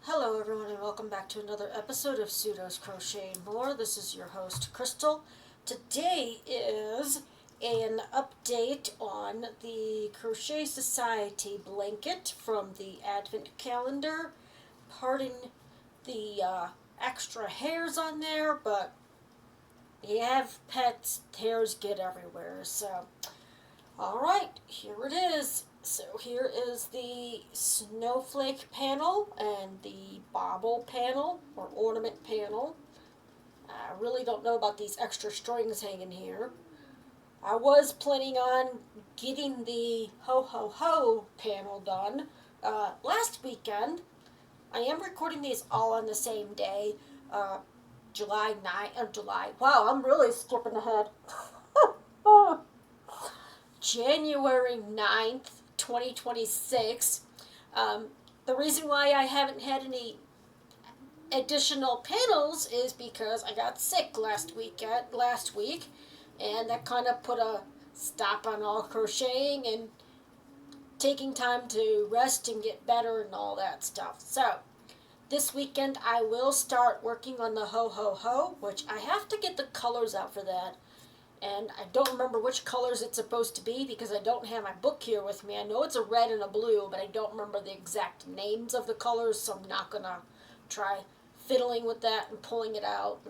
Hello everyone and welcome back to another episode of Pseudo's Crochet and More. This is your host Crystal. Today is an update on the Crochet Society blanket from the Advent calendar. Pardon the extra hairs on there, but you have pets, hairs get everywhere. So, alright, here it is. So here is the snowflake panel and the bauble panel or ornament panel. I really don't know about these extra strings hanging here. I was planning on getting the ho ho ho panel done last weekend. I am recording these all on the same day, July 9th, wow, I'm really skipping ahead. January 9th, 2026. The reason why I haven't had any additional panels is because I got sick last week, and that kind of put a stop on all crocheting and taking time to rest and get better and all that stuff. So, this weekend I will start working on the ho ho ho, which I have to get the colors out for that. And I don't remember which colors it's supposed to be because I don't have my book here with me. I know it's a red and a blue, but I don't remember the exact names of the colors, so I'm not going to try fiddling with that and pulling it out.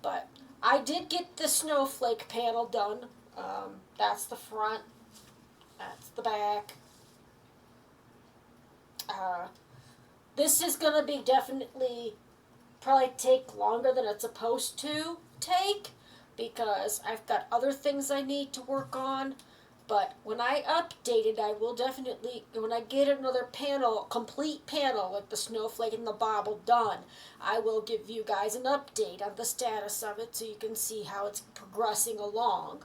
But I did get the snowflake panel done. That's the front. That's the back. This is going to be definitely probably take longer than it's supposed to take, because I've got other things I need to work on. But when I update it, I will definitely, when I get another panel, complete panel, like the snowflake and the bauble done, I will give you guys an update on the status of it so you can see how it's progressing along.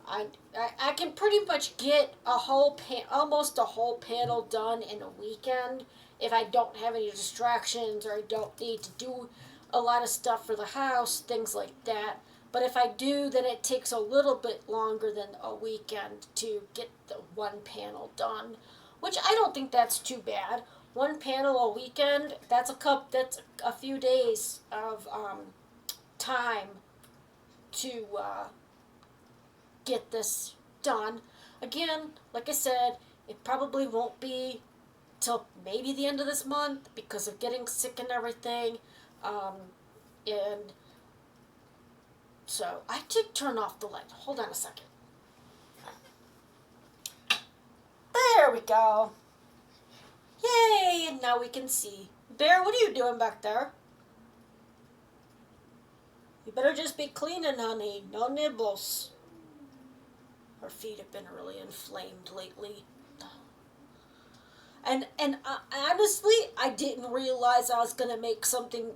I can pretty much get almost a whole panel done in a weekend if I don't have any distractions or I don't need to do a lot of stuff for the house, things like that. But if I do, then it takes a little bit longer than a weekend to get the one panel done, which I don't think that's too bad. One panel a weekend, that's a few days of time to get this done. Again, like I said, it probably won't be till maybe the end of this month because of getting sick and everything. And so I did turn off the light. Hold on a second. There we go. Yay! And now we can see. Bear, what are you doing back there? You better just be cleaning, honey. No nibbles. Her feet have been really inflamed lately. And honestly, I didn't realize I was going to make something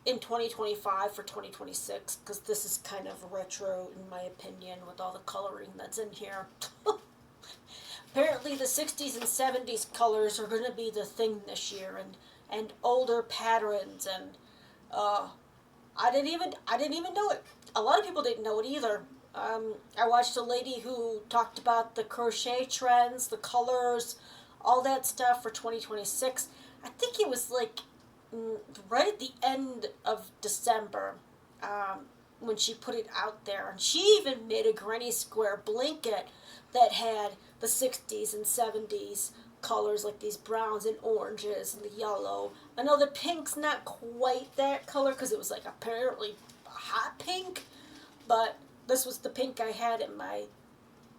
in 2025 for 2026, because this is kind of retro in my opinion with all the coloring that's in here. Apparently the 60s and 70s colors are going to be the thing this year, and older patterns, and I didn't even know it. A lot of people didn't know it either. I watched a lady who talked about the crochet trends, the colors, all that stuff for 2026. I think it was like right at the end of December, when she put it out there. And she even made a granny square blanket that had the 60s and 70s colors, like these browns and oranges and the yellow. I know the pink's not quite that color because it was like apparently a hot pink, but this was the pink I had in my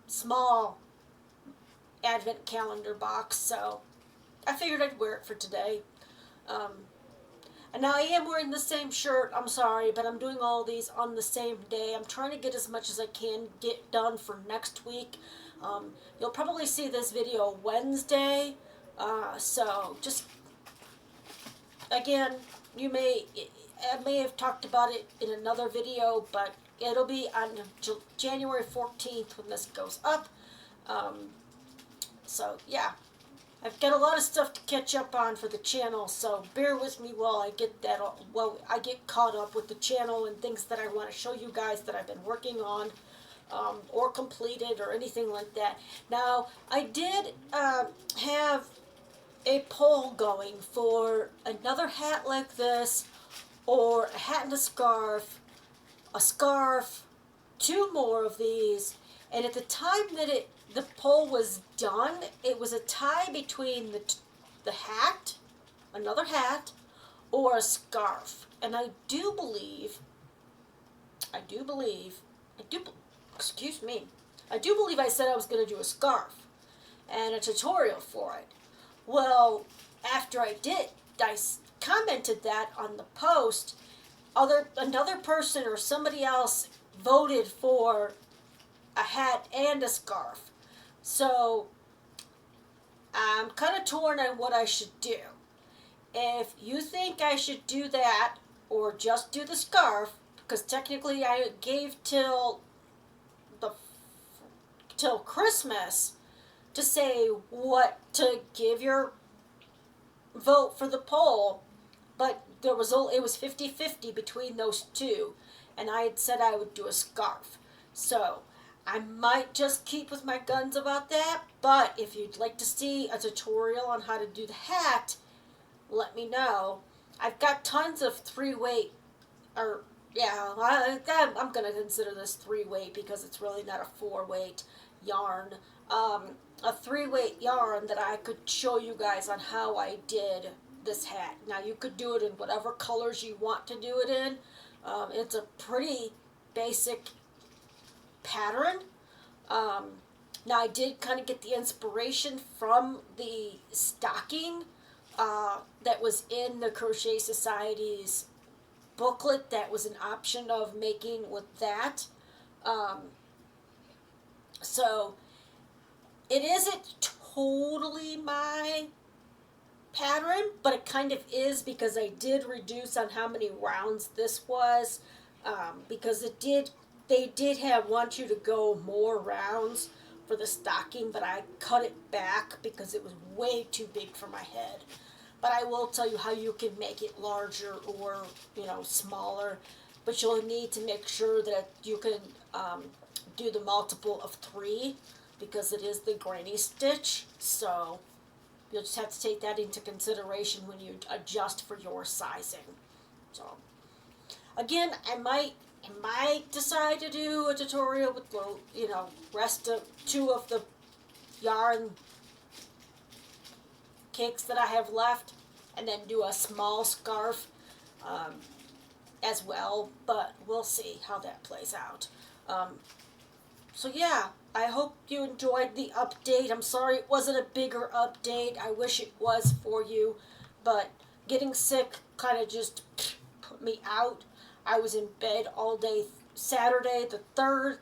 small Advent calendar box, so I figured I'd wear it for today. And now I am wearing the same shirt, I'm sorry, but I'm doing all these on the same day. I'm trying to get as much as I can get done for next week. You'll probably see this video Wednesday, so just, again, I may have talked about it in another video, but it'll be on January 14th when this goes up. So, yeah. I've got a lot of stuff to catch up on for the channel, so bear with me while I get caught up with the channel and things that I want to show you guys that I've been working on, or completed or anything like that. Now, I did have a poll going for another hat like this, or a hat and a scarf, two more of these. And at the time that the poll was done, it was a tie between the hat, another hat, or a scarf. And I do believe, excuse me, I do believe I said I was going to do a scarf and a tutorial for it. Well, after I did, I commented that on the post. Another person or somebody else voted for a hat and a scarf. So I'm kind of torn on what I should do. If you think I should do that or just do the scarf, because technically I gave till Christmas to say what to give your vote for the poll, but it was 50-50 between those two, and I had said I would do a scarf. So I might just keep with my guns about that, but if you'd like to see a tutorial on how to do the hat, let me know. I've got tons of 3-weight, or yeah, I'm going to consider this 3-weight because it's really not a 4-weight yarn. A 3-weight yarn that I could show you guys on how I did this hat. Now you could do it in whatever colors you want to do it in. It's a pretty basic pattern. Now I did kind of get the inspiration from the stocking that was in the Crochet Society's booklet that was an option of making with that. So it isn't totally my pattern, but it kind of is because I did reduce on how many rounds this was, because they did want you to go more rounds for the stocking, but I cut it back because it was way too big for my head. But I will tell you how you can make it larger or, smaller, but you'll need to make sure that you can do the multiple of 3 because it is the granny stitch. So you'll just have to take that into consideration when you adjust for your sizing. So again, I might decide to do a tutorial with the rest of 2 of the yarn cakes that I have left, and then do a small scarf as well, but we'll see how that plays out. So yeah, I hope you enjoyed the update. I'm sorry it wasn't a bigger update. I wish it was for you, but getting sick kind of just put me out. I was in bed all day Saturday the 3rd,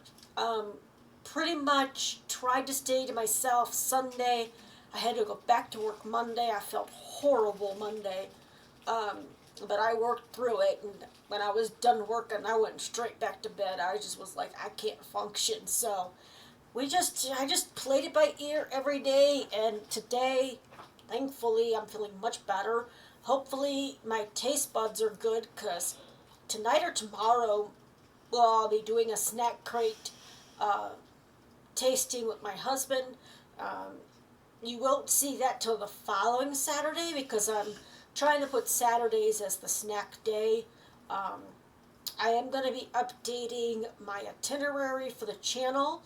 pretty much tried to stay to myself Sunday. I had to go back to work Monday. I felt horrible Monday, but I worked through it, and when I was done working, I went straight back to bed. I just was like, I can't function, so I just played it by ear every day, and today, thankfully, I'm feeling much better. Hopefully, my taste buds are good, because tonight or tomorrow, I'll be doing a snack crate tasting with my husband. You won't see that till the following Saturday because I'm trying to put Saturdays as the snack day. I am going to be updating my itinerary for the channel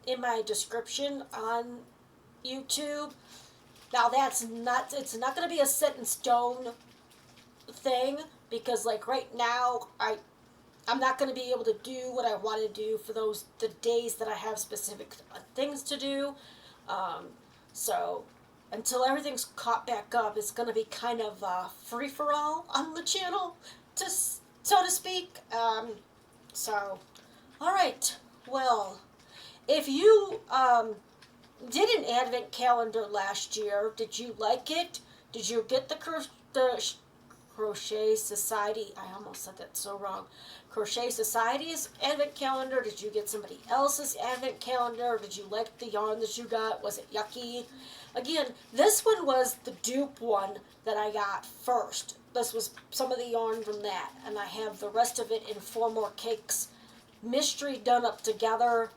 in my description on YouTube. Now it's not going to be a set in stone thing because like right now I'm not going to be able to do what I want to do for the days that I have specific things to do. So until everything's caught back up, it's going to be kind of free-for-all on the channel, so to speak. So, all right. Well, if you did an advent calendar last year, did you like it? Did you get the Crochet Society? I almost said that so wrong. Crochet Society's advent calendar? Did you get somebody else's advent calendar? Did you like the yarn that you got? Was it yucky? Again, this one was the dupe one that I got first. This was some of the yarn from that, and I have the rest of it in 4 more cakes, mystery done up together.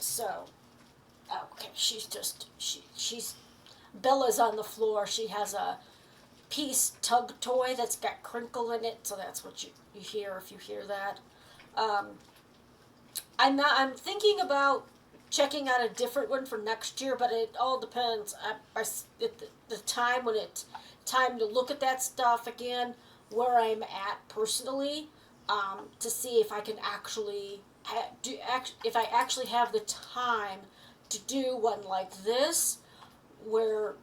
So Okay, she's Bella's on the floor. She has a piece tug toy that's got crinkle in it, so that's what you hear if you hear that. Um, I'm thinking about checking out a different one for next year, but it all depends. At the time when it's time to look at that stuff again, where I'm at personally, to see if I can actually if I actually have the time to do one like this, where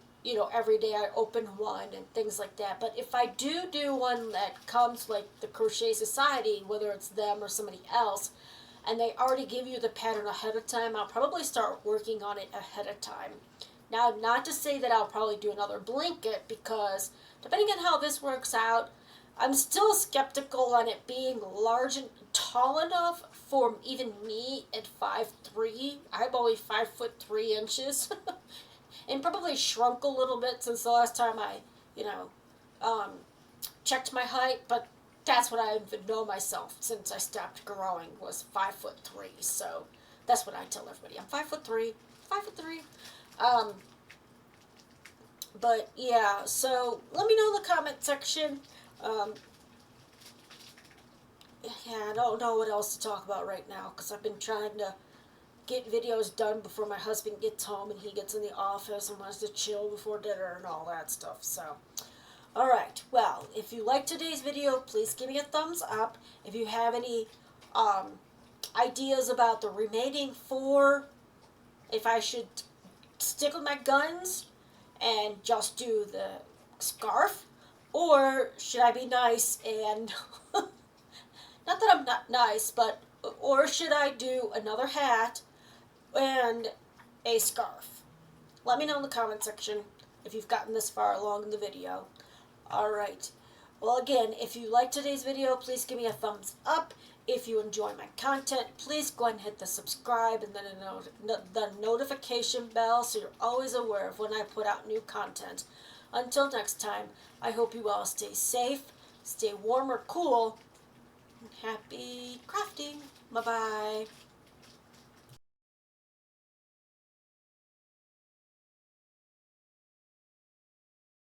every day I open one and things like that. But if I do one that comes like the Crochet Society, whether it's them or somebody else, and they already give you the pattern ahead of time, I'll probably start working on it ahead of time. Now, not to say that I'll probably do another blanket, because depending on how this works out, I'm still skeptical on it being large and tall enough for even me at 5'3". I'm only 5'3" and probably shrunk a little bit since the last time I, um, checked my height, but that's what I know myself since I stopped growing, was 5'3". So that's what I tell everybody. I'm 5'3", 5'3". Um, but yeah, so let me know in the comment section. Um, yeah, I don't know what else to talk about right now because I've been trying to get videos done before my husband gets home and he gets in the office and wants to chill before dinner and all that stuff. So, alright, well, if you liked today's video, please give me a thumbs up. If you have any ideas about the remaining 4, if I should stick with my guns and just do the scarf, or should I be nice and, not that I'm not nice, but, or should I do another hat and a scarf? Let me know in the comment section if you've gotten this far along in the video. Alright, well again, if you liked today's video, please give me a thumbs up. If you enjoy my content, please go ahead and hit the subscribe and then the notification bell so you're always aware of when I put out new content. Until next time, I hope you all stay safe, stay warm or cool, and happy crafting. Bye-bye.